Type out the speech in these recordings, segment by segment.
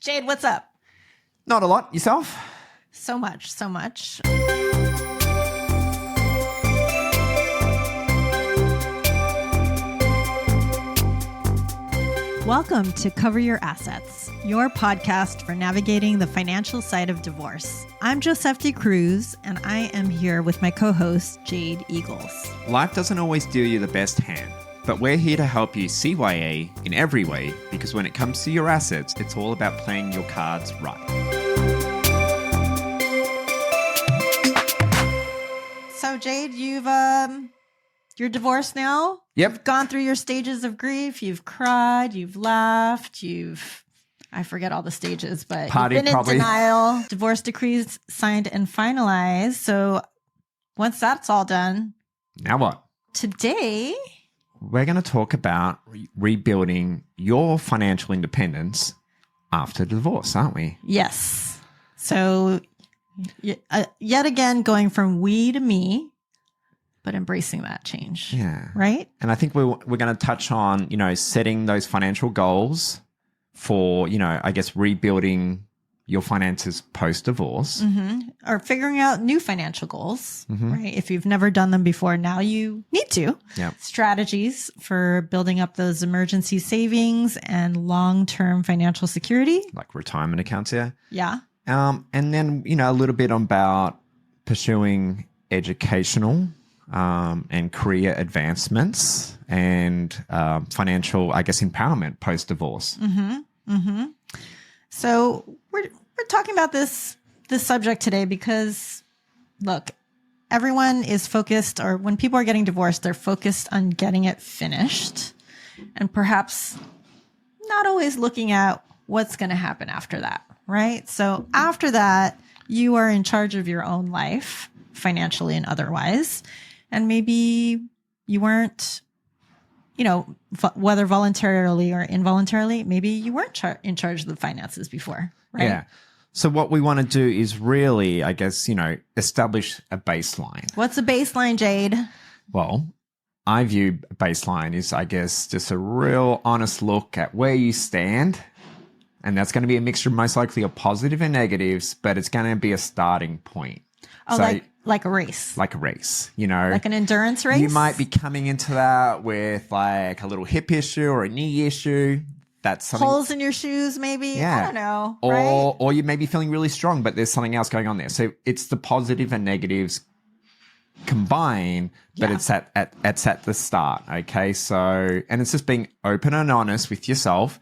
Jade, what's up? Not a lot. Yourself? So much, so much. Welcome to Cover Your Assets, your podcast for navigating the financial side of divorce. I'm Josephti Cruz, and I am here with my co-host, Jade Eagles. Life doesn't always deal you the best hand, but we're here to help you CYA in every way, because when it comes to your assets, it's all about playing your cards right. So, Jade, you're divorced now? Yep. You've gone through your stages of grief. You've cried. You've laughed. I forget all the stages, but Party, you've been probably. in denial. Divorce decrees signed and finalized. So once that's all done, Now what? today, We're going to talk about rebuilding your financial independence after divorce, aren't we? yes. So yet again, going from we to me, but embracing that change. Yeah. Right? And I think we're going to touch on, setting those financial goals for, I guess, rebuilding your finances post-divorce. Mm-hmm. Or figuring out new financial goals, Mm-hmm. right? If you've never done them before, now you need to. Yeah. Strategies for building up those emergency savings and long-term financial security. Like retirement accounts, yeah. Yeah. And then, a little bit about pursuing educational and career advancements and financial, I guess, empowerment post-divorce. Mm-hmm. Mm-hmm. So we're talking about this subject today because, look, everyone is focused, or when people are getting divorced, they're focused on getting it finished and perhaps not always looking at what's going to happen after that, right? So after that, you are in charge of your own life, financially and otherwise. And maybe you weren't, whether voluntarily or involuntarily, maybe you weren't in charge of the finances before, right? Yeah. So what we want to do is really, I guess, establish a baseline. What's a baseline, Jade? Well, I view baseline is, I guess, just a real honest look at where you stand. And that's going to be a mixture, most likely, of positive and negatives, but it's going to be a starting point. Oh, So, like a race. like a race, Like an endurance race? You might be coming into that with like a little hip issue or a knee issue. That's something. Holes in your shoes, maybe? Yeah. I don't know. Right? Or you may be feeling really strong, but there's something else going on there. So it's the positive and negatives combined, but Yeah. it's at the start. Okay. So, and it's just being open and honest with yourself.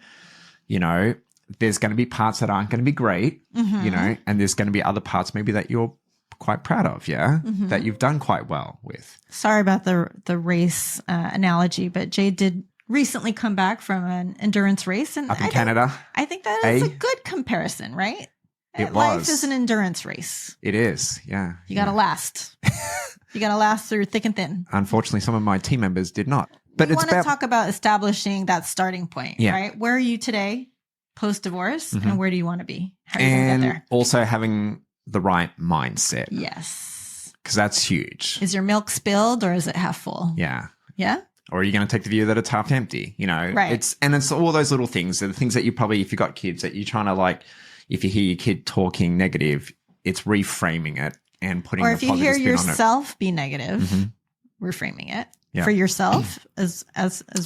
There's going to be parts that aren't going to be great, Mm-hmm. and there's going to be other parts maybe that you're quite proud of, Mm-hmm. that you've done quite well with. Sorry about the race analogy, but Jade did recently come back from an endurance race. And Up in Canada. I think that is a good comparison, right? It Life was. is an endurance race. It is, yeah. You got to last. You got to last through thick and thin. Unfortunately, some of my team members did not. But We it's want to about talk about establishing that starting point, Yeah. right? Where are you today post-divorce Mhm. and where do you want to be? How are you going to get and there? also having the right mindset, Yes. because that's huge. Is your milk spilled or is it half full? Yeah. Yeah? Or are you going to take the view that it's half empty? Right. It's all those little things. The things that you probably, if you've got kids, that you're trying to if you hear your kid talking negative, it's reframing it and putting Or the if you positive hear spin on it. yourself be negative, Mhm. reframing it Yeah. for yourself as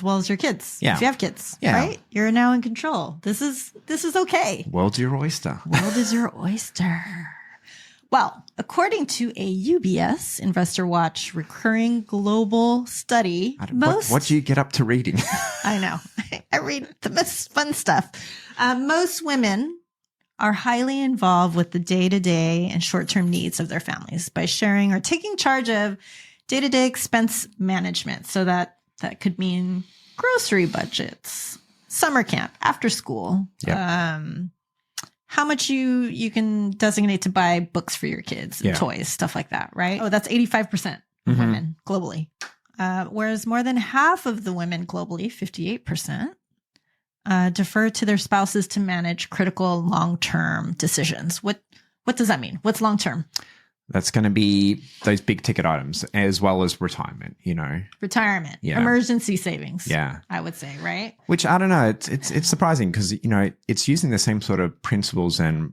well as your kids. Yeah. If you have kids, Yeah. right? You're now in control. This is okay. World's your oyster. World is your oyster. Well, according to a UBS Investor Watch recurring global study, What do you get up to reading? I know. I read the most fun stuff. Most women are highly involved with the day-to-day and short-term needs of their families by sharing or taking charge of day-to-day expense management. So that could mean grocery budgets, summer camp, after school, Yep. how much you can designate to buy books for your kids and Yeah. toys, stuff like that, right? Oh, that's 85% of Mhm. women globally. Whereas more than half of the women globally, 58%, defer to their spouses to manage critical long-term decisions. What does that mean? What's long-term? That's going to be those big ticket items as well as retirement, Retirement, Yeah. emergency savings. Yeah. I would say, right? Which I don't know. It's surprising because, it's using the same sort of principles and,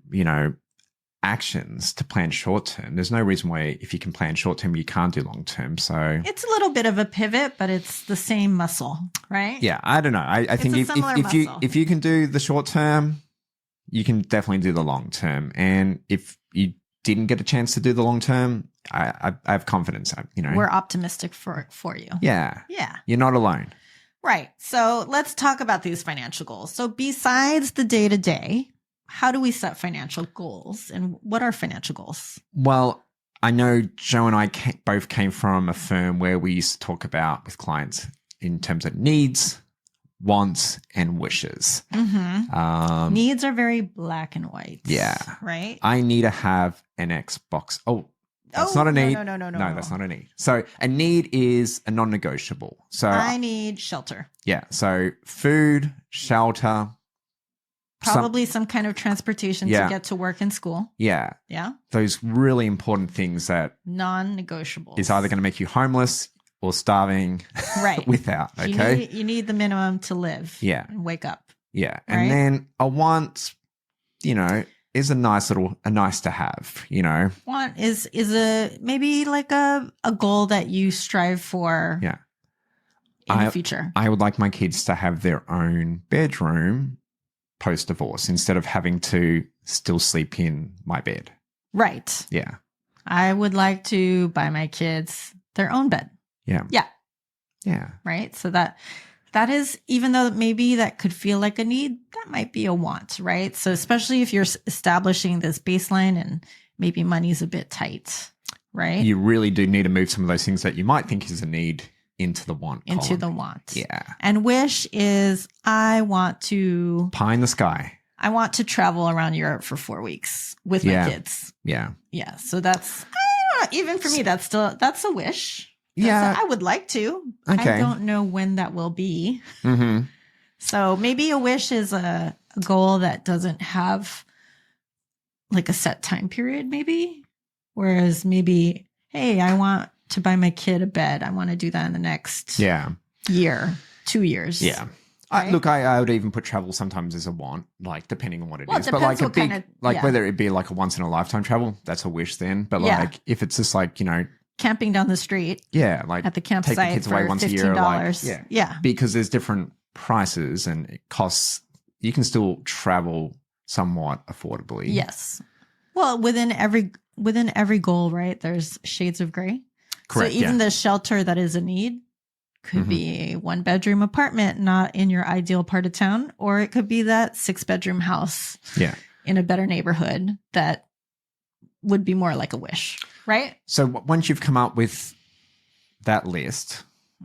actions to plan short term. There's no reason why if you can plan short term, you can't do long term. So It's a little bit of a pivot, but it's the same muscle, right? yeah, I don't know. I think a if similar if you muscle. if you can do the short term, you can definitely do the long term. And if you didn't get a chance to do the long term, I have confidence. We're optimistic for you. Yeah, Yeah. you're not alone. Right. So let's talk about these financial goals. So besides the day to day, how do we set financial goals, and what are financial goals? Well, I know Joe and I both came from a firm where we used to talk about with clients in terms of needs, wants, and wishes. Mm-hmm. Needs are very black and white. Yeah. Right? I need to have an Xbox. Oh, that's not a need. No. No, that's not a need. So a need is a non-negotiable. So I need shelter. yeah. So food, shelter. Probably some kind of transportation Yeah. to get to work and school. Yeah. Yeah. Those really important things that Non-negotiables. is either going to make you homeless or starving Right. without. Okay. You need the minimum to live. Yeah. And wake up. Yeah. And Right? then a want, is a nice to have, Want is a maybe like a goal that you strive for Yeah. in the future. I would like my kids to have their own bedroom post-divorce instead of having to still sleep in my bed. Right. Yeah. I would like to buy my kids their own bed. Yeah. Yeah. Yeah. Right. So that is, even though maybe that could feel like a need, that might be a want, right? So especially if you're establishing this baseline and maybe money's a bit tight, right? You really do need to move some of those things that you might think is a need into the want Into column. the want. Yeah. And wish is I want to Pie in the sky. travel around Europe for 4 weeks with Yeah. my kids. Yeah. Yeah. So that's, I don't know, even for me, that's a wish. Yeah. I would like to. Okay. I don't know when that will be. Mm-hmm. So maybe a wish is a goal that doesn't have like a set time period, maybe. Whereas maybe, hey, I want to buy my kid a bed. I want to do that in the next year, 2 years. Yeah. Right? I would even put travel sometimes as a want, like depending on what it Well, is. it But like depends a what big, kind of- yeah. whether it be like a once in a lifetime travel, that's a wish then. But Yeah. like if it's just like, Camping down the street yeah, like at the take the campsite kids for away once a year, $15. like, Yeah. because there's different prices and it costs. You can still travel somewhat affordably. Yes. Well, within every goal, right? There's shades of gray. Correct. So even the shelter that is a need could be a 1-bedroom apartment, not in your ideal part of town, or it could be that 6-bedroom house in a better neighborhood that would be more like a wish, right? So once you've come up with that list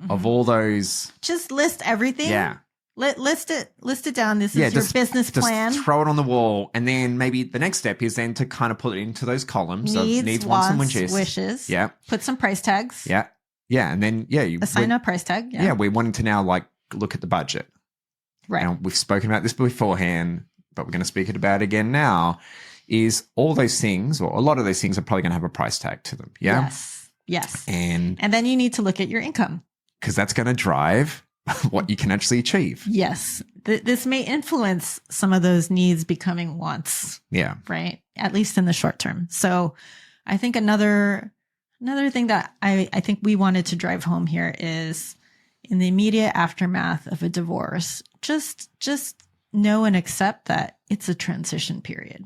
of all those, Just list everything. yeah, List it down. This is your business plan. Just throw it on the wall, and then maybe the next step is then to kind of put it into those columns of needs, wants, and wishes. Yeah. Put some price tags. Yeah. Yeah. And then, you assign a price tag. Yeah. Yeah. We're wanting to now like look at the budget. Right. And we've spoken about this beforehand, but we're going to speak about it again now. Is all those things, or a lot of those things, are probably going to have a price tag to them. Yeah. Yes. And then you need to look at your income, because that's going to drive what you can actually achieve. Yes. This may influence some of those needs becoming wants. Yeah. Right. At least in the short term. So I think another thing that I think we wanted to drive home here is in the immediate aftermath of a divorce, just know and accept that it's a transition period.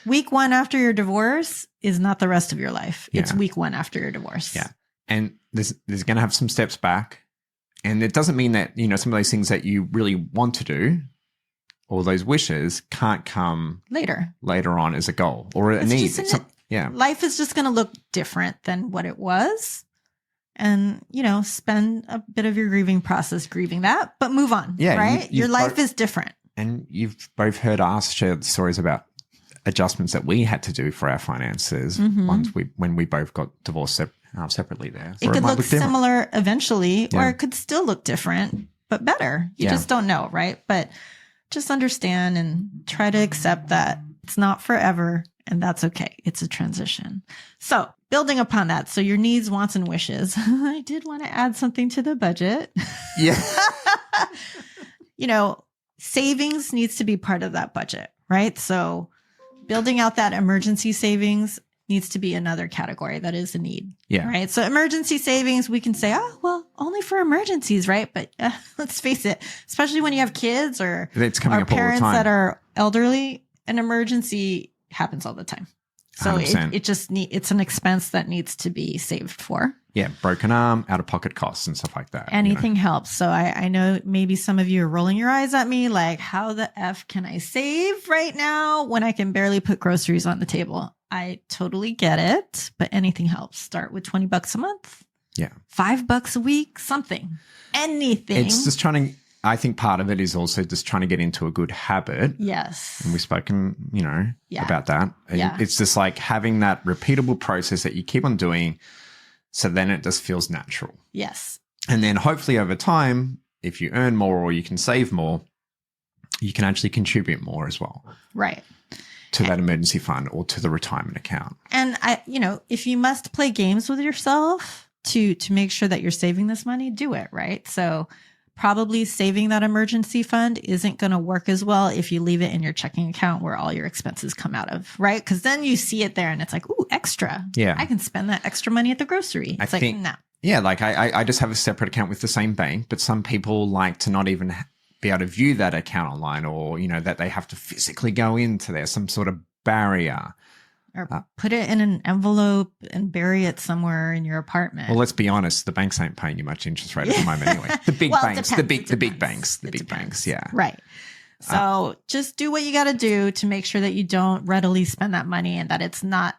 Week 1 after your divorce is not the rest of your life. Yeah. It's week 1 after your divorce. Yeah. And there's going to have some steps back. And it doesn't mean that, some of those things that you really want to do, or those wishes, can't come later on as a goal or a need. Life is just going to look different than what it was. And, spend a bit of your grieving process grieving that, but move on. Yeah. Right? Your life is different. And you've both heard us share the stories about adjustments that we had to do for our finances when we both got divorced separately there. So it could look similar eventually, or it could still look different, but better. You just don't know, right? But just understand and try to accept that it's not forever And that's okay. It's a transition. So building upon that. So your needs, wants, and wishes. I did want to add something to the budget. Yeah. Savings needs to be part of that budget, right? So building out that emergency savings needs to be another category that is a need. Yeah. Right. So emergency savings, we can say, oh, well, only for emergencies, right? But let's face it, especially when you have kids or It's coming up all the parents time. that are elderly, an emergency happens all the time. So 100%. it's an expense that needs to be saved for. Yeah. Broken arm, out of pocket costs and stuff like that. Anything helps. So I know maybe some of you are rolling your eyes at me like, how the F can I save right now when I can barely put groceries on the table? I totally get it, but anything helps. Start with $20 a month. Yeah. $5 a week, something, anything. It's just I think part of it is also just trying to get into a good habit. Yes. And we've spoken, about that. Yeah. It's just like having that repeatable process that you keep on doing. So then it just feels natural. Yes. And then hopefully over time, if you earn more or you can save more, you can actually contribute more as well. Right. To that emergency fund or to the retirement account. And if you must play games with yourself to make sure that you're saving this money, do it, right? So probably saving that emergency fund isn't going to work as well if you leave it in your checking account where all your expenses come out of, right? Because then you see it there and it's like, ooh, extra. Yeah. I can spend that extra money at the grocery. It's no. Yeah, like I just have a separate account with the same bank, but some people like to not even be able to view that account online or, that they have to physically go into there, some sort of barrier. Or put it in an envelope and bury it somewhere in your apartment. Well, let's be honest, the banks ain't paying you much interest rate at the moment anyway. The big banks, the big banks, yeah. Right. So just do what you got to do to make sure that you don't readily spend that money and that it's not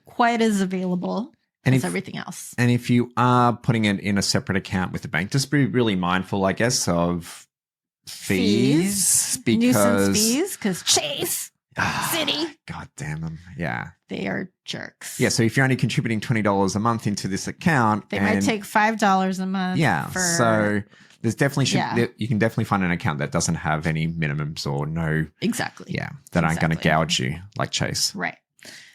quite as available as everything else. And if you are putting it in a separate account with the bank, just be really mindful, I guess, of fees. Nuisance fees, because Chase City. God damn them. Yeah. They are jerks. Yeah. So if you're only contributing $20 a month into this account, they might take $5 a month. Yeah. So there's definitely you can definitely find an account that doesn't have any minimums or no. Exactly. Yeah. That aren't going to gouge you like Chase. Right.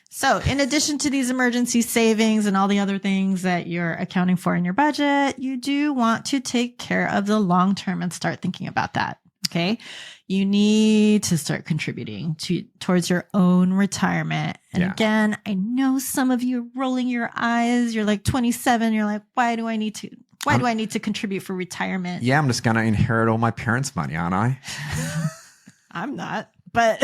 So in addition to these emergency savings and all the other things that you're accounting for in your budget, you do want to take care of the long term and start thinking about that. Okay. You need to start contributing towards your own retirement. And again, I know some of you are rolling your eyes. You're like 27. You're like, why do I need to contribute for retirement? Yeah. I'm just going to inherit all my parents' money, aren't I? I'm not, but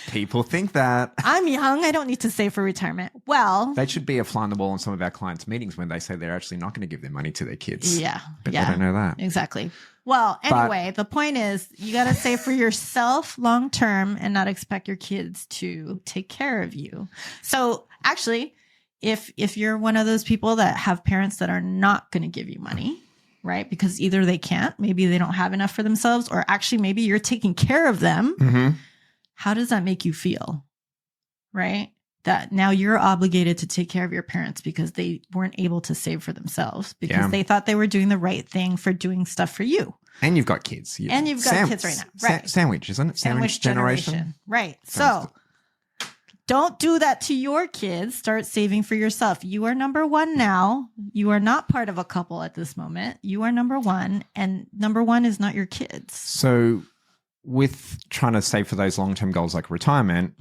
people think that. I'm young. I don't need to save for retirement. Well, that should be a fly on the wall in some of our clients' meetings when they say they're actually not going to give their money to their kids. Yeah. But they don't know that. Exactly. Well, anyway, the point is you got to save for yourself long term and not expect your kids to take care of you. So actually, if you're one of those people that have parents that are not going to give you money, right? Because either they can't, maybe they don't have enough for themselves, or actually maybe you're taking care of them. Mm-hmm. How does that make you feel? Right? That now you're obligated to take care of your parents because they weren't able to save for themselves because they thought they were doing the right thing for doing stuff for you. And you've got kids. And you've got kids right now. Right. Sandwich, isn't it? Sandwich generation. Right. So don't do that to your kids. Start saving for yourself. You are number one now. You are not part of a couple at this moment. You are number one. And number one is not your kids. So with trying to save for those long-term goals like retirement,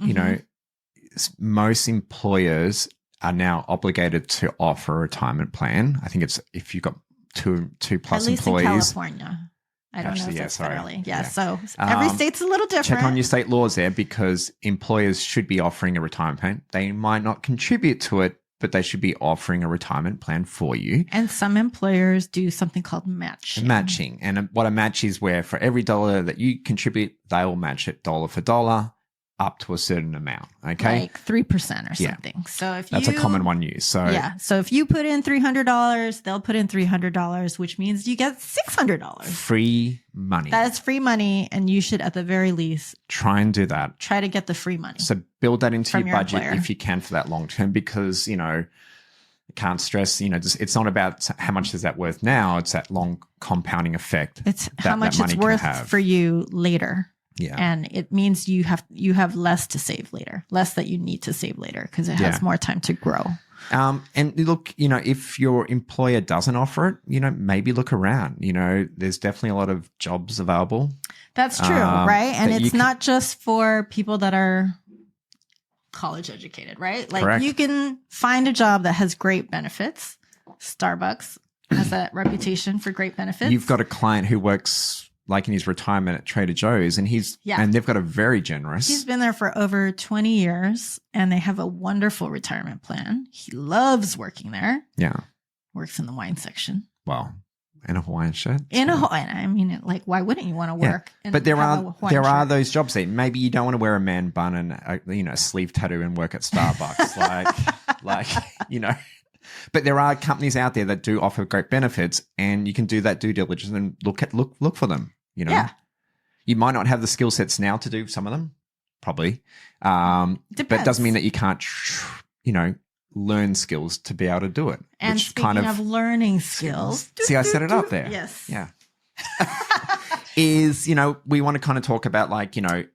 most employers are now obligated to offer a retirement plan. I think it's if you've got two plus at least employees. In California. I don't know if it's federally. Yeah. So Yeah. every state's a little different. Check on your state laws there because employers should be offering a retirement plan. They might not contribute to it, but they should be offering a retirement plan for you. And some employers do something called matching. Matching. And what a match is where for every dollar that you contribute, they will match it dollar for dollar up to a certain amount. Okay. Like 3% or something. Yeah. So if that's a common one used. So So if you put in $300, they'll put in $300, which means you get $600. Free money. That is free money. And you should, at the very least, try and do that. Try to get the free money. So build that into your budget employer. if you can for that long term, because, I can't stress, just, it's not about how much is that worth now. It's that long compounding effect. It's how much it's worth for you later. Yeah. And it means you have less to save later, less that you need to save later because it has more time to grow. And look, if your employer doesn't offer it, maybe look around. There's definitely a lot of jobs available. That's true, right? And it's not just for people that are college educated, right? Like Correct. you can find a job that has great benefits. Starbucks has that reputation for great benefits. You've got a client who works like in his retirement at Trader Joe's, and and they've got a very generous. He's been there for over 20 years, and they have a wonderful retirement plan. He loves working there. Yeah, works in the wine section. Well, in a Hawaiian shirt. I mean, like, why wouldn't you want to work? Yeah. But there are those jobs that maybe you don't want to wear a man bun and a sleeve tattoo and work at Starbucks, But there are companies out there that do offer great benefits, and you can do that due diligence and look for them. Yeah. You might not have the skill sets now to do some of them, probably. But it doesn't mean that you can't, learn skills to be able to do it. And speaking of learning skills, see, I set it up there. Yes. Yeah. We want to kind of talk about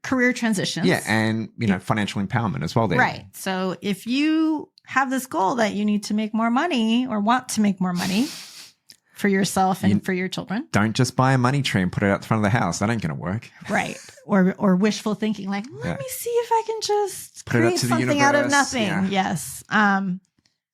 career transitions. Yeah, and financial empowerment as well there. Right. So if you have this goal that you need to make more money or want to make more money for yourself and for your children. Don't just buy a money tree and put it out the front of the house. That ain't going to work. Right. Or wishful thinking, like, let me see if I can just create something out of nothing. Yeah. Yes.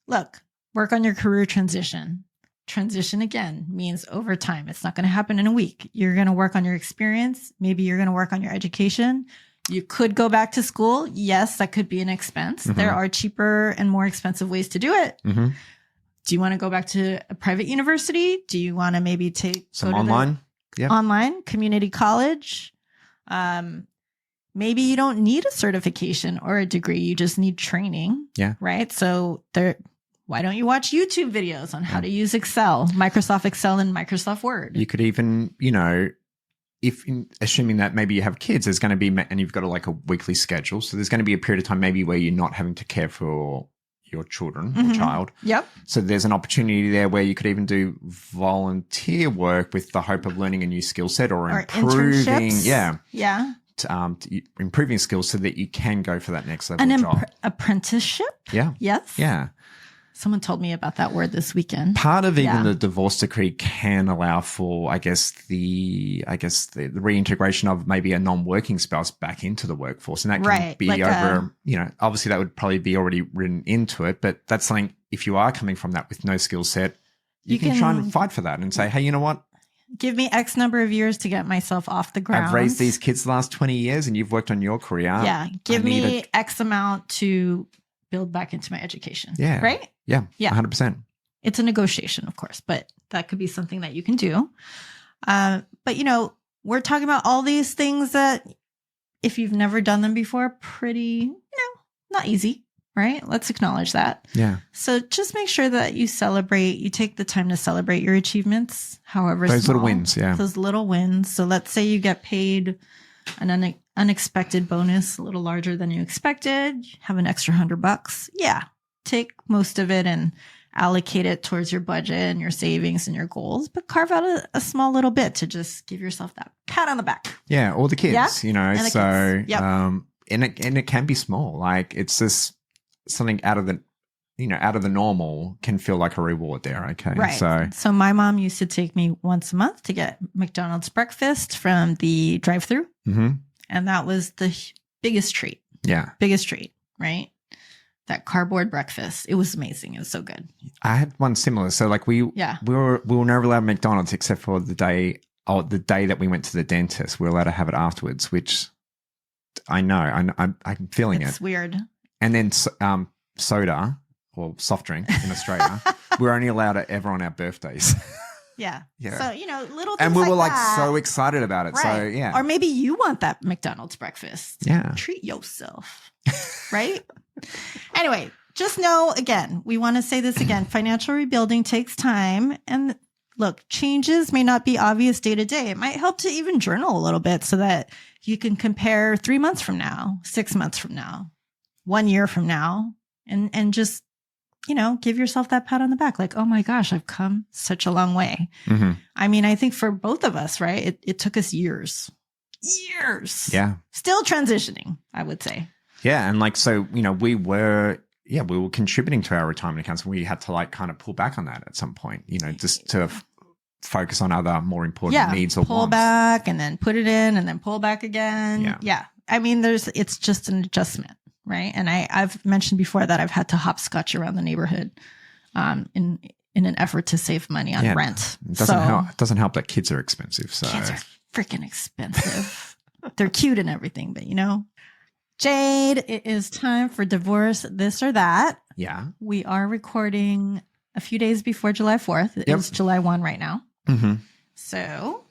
Look, work on your career transition. Transition, again, means over time. It's not going to happen in a week. You're going to work on your experience. Maybe you're going to work on your education. You could go back to school. Yes, that could be an expense. Mm-hmm. There are cheaper and more expensive ways to do it. Mm-hmm. Do you want to go back to a private university? Do you want to maybe take some online? Online, community college? Maybe you don't need a certification or a degree. You just need training. Yeah. Right. So why don't you watch YouTube videos on how to use Excel, Microsoft Excel and Microsoft Word? You could even, assuming that maybe you have kids, there's going to be, and you've got a weekly schedule. So there's going to be a period of time maybe where you're not having to care for your children or child. Yep. So there's an opportunity there where you could even do volunteer work with the hope of learning a new skill set or improving. Internships. Yeah. Improving skills so that you can go for that next level job. Apprenticeship? Yeah. Yes. Yeah. Someone told me about that word this weekend. Part of even the divorce decree can allow for, the reintegration of maybe a non-working spouse back into the workforce. And that can be obviously that would probably be already written into it, but that's something, if you are coming from that with no skill set, you can try and fight for that and say, hey, you know what? Give me X number of years to get myself off the ground. I've raised these kids the last 20 years and you've worked on your career. Yeah. Give me X amount to build back into my education. Yeah. Right? Yeah. 100%. It's a negotiation, of course, but that could be something that you can do. But, we're talking about all these things that if you've never done them before, pretty, not easy, right? Let's acknowledge that. Yeah. So just make sure that you take the time to celebrate your achievements, however those small. Little wins, yeah. Those little wins. So let's say you get paid an unexpected bonus, a little larger than you expected, have an extra $100. Yeah. Take most of it and allocate it towards your budget and your savings and your goals, but carve out a small little bit to just give yourself that pat on the back. Yeah. Or the kids, and the kids. Yep. And it can be small. Like it's just something out of the normal can feel like a reward there. Okay. Right. So my mom used to take me once a month to get McDonald's breakfast from the drive-thru. Mm-hmm. And that was the biggest treat. Yeah. Biggest treat. Right. That cardboard breakfast. It was amazing. It was so good. I had one similar. So we were never allowed McDonald's except for the day that we went to the dentist. We were allowed to have it afterwards, which I know. I'm feeling it's weird. And then soda or soft drink in Australia, we're only allowed it ever on our birthdays. Yeah. Yeah. So, little things and we were that. So excited about it. Right. So, yeah. Or maybe you want that McDonald's breakfast. Yeah. Treat yourself. Right? Anyway, just know, again, we want to say this again. Financial rebuilding takes time. And look, changes may not be obvious day to day. It might help to even journal a little bit so that you can compare 3 months from now, 6 months from now, 1 year from now, and just, give yourself that pat on the back. Like, oh my gosh, I've come such a long way. Mm-hmm. I mean, I think for both of us, right, it took us years years. Yeah. Still transitioning, I would say. Yeah. And like, so, we were contributing to our retirement accounts, and we had to like kind of pull back on that at some point, just to focus on other more important needs or pull wants. back and then put it in and then pull back again. Yeah. I mean, it's just an adjustment, right? And I've mentioned before that I've had to hopscotch around the neighborhood in an effort to save money on rent. It doesn't help that kids are expensive. So kids are freaking expensive. They're cute and everything, but Jade, it is time for divorce this or that. Yeah. We are recording a few days before July 4th. It is July 1 right now. Mm-hmm. So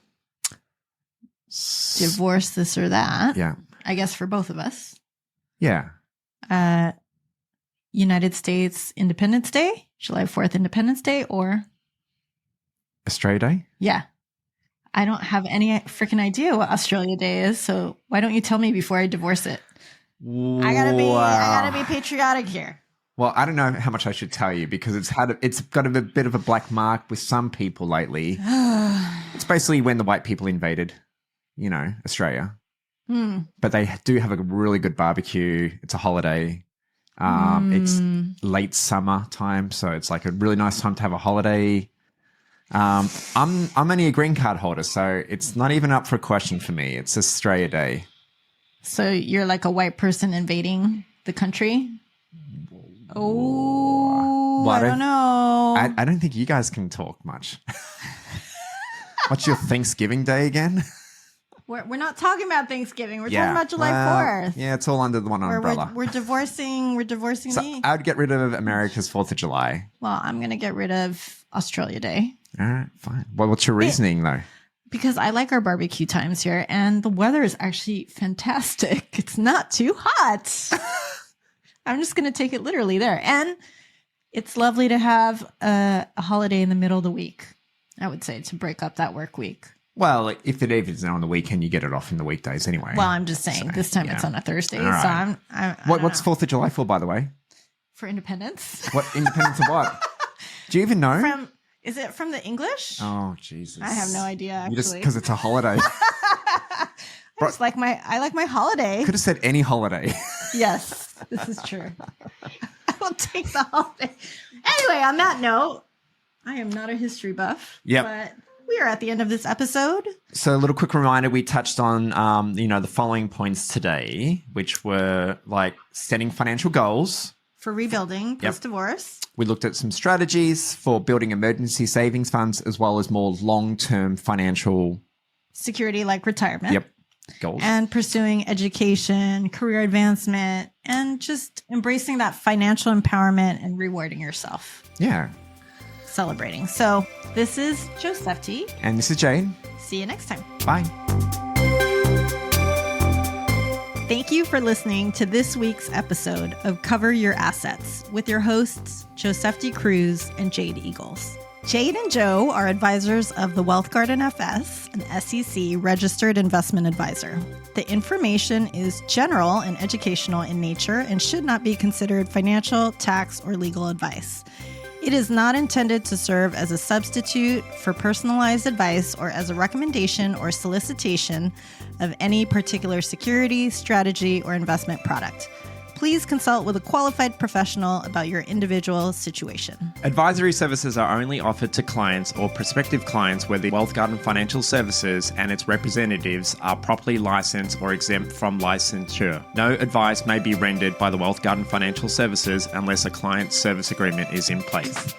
divorce this or that. Yeah. I guess for both of us. Yeah. United States Independence Day, July 4th Independence Day, or Australia Day? Yeah. I don't have any freaking idea what Australia Day is, so why don't you tell me before I divorce it? I gotta be patriotic here. Well, I don't know how much I should tell you because it's got a bit of a black mark with some people lately. It's basically when the white people invaded, Australia. But they do have a really good barbecue. It's a holiday. It's late summer time, so it's like a really nice time to have a holiday. I'm only a green card holder, so it's not even up for a question for me. It's Australia Day. So you're like a white person invading the country? Oh, I don't know. I don't think you guys can talk much. What's your Thanksgiving Day again? We're not talking about Thanksgiving. We're talking about July 4th. Yeah, it's all under the one umbrella. We're divorcing so I would get rid of America's 4th of July. Well, I'm going to get rid of Australia Day. All right, fine. Well, what's your reasoning, though? Because I like our barbecue times here, and the weather is actually fantastic. It's not too hot. I'm just going to take it literally there. And it's lovely to have a holiday in the middle of the week, I would say, to break up that work week. Well, if it even is on the weekend, you get it off in the weekdays anyway. Well, I'm just saying this time it's on a Thursday. Right. So what's 4th of July for, by the way? For independence. What independence of what? Do you even know? Is it from the English? Oh, Jesus. I have no idea, actually. Just because it's a holiday. I like my holiday. Could have said any holiday. Yes, this is true. I will take the holiday. Anyway, on that note, I am not a history buff. Yep. But we are at the end of this episode. So a little quick reminder, we touched on, the following points today, which were like setting financial goals. For rebuilding post-divorce. We looked at some strategies for building emergency savings funds as well as more long-term financial security like retirement. Yep. Goals. And pursuing education, career advancement, and just embracing that financial empowerment and rewarding yourself. Yeah. Celebrating. So this is Josephti. And this is Jade. See you next time. Bye. Thank you for listening to this week's episode of Cover Your Assets with your hosts, Josephti Cruz and Jade Eagles. Jade and Joe are advisors of the Wealth Garden FS, an SEC registered investment advisor. The information is general and educational in nature and should not be considered financial, tax, or legal advice. It is not intended to serve as a substitute for personalized advice or as a recommendation or solicitation of any particular security, strategy, or investment product. Please consult with a qualified professional about your individual situation. Advisory services are only offered to clients or prospective clients where the Wealth Garden Financial Services and its representatives are properly licensed or exempt from licensure. No advice may be rendered by the Wealth Garden Financial Services unless a client service agreement is in place.